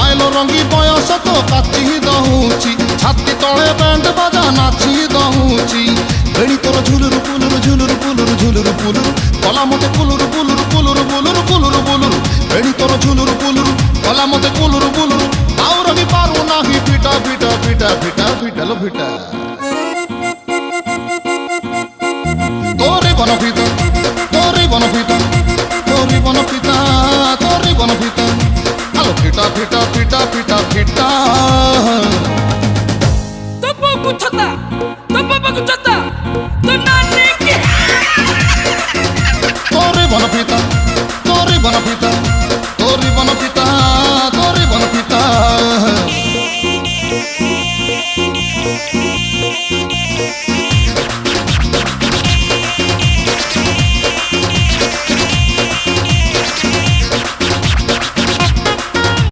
আইলো রঙ্গি বয়স তো কাচি দহুচি ছাতি তলে ব্যান্ড বাজা নাচি দহুচি বেড়ি তোর ঝুলুর পুলুর ঝুলুর পুলুর ঝুলুর পুলুর কলা মতে কুলুর পুলুর পুলুর বুলুর কুলুর বুলুর বেড়ি তোর ঝুলুর পুলুর কলা মতে কুলুর বুলুর তাও রবি পারু নাহি পিটা পিটা পিটা পিটা পিটালো পিটা তোরে বনপিতা তোরে বনপিতা তোরে বনপিতা তোরে বনপিতা আলো পিটা পিটা পিটা পিটা পিটা তো বাবু ছতা তো বাবু ছতা তো নানি কি তোরে বনপিতা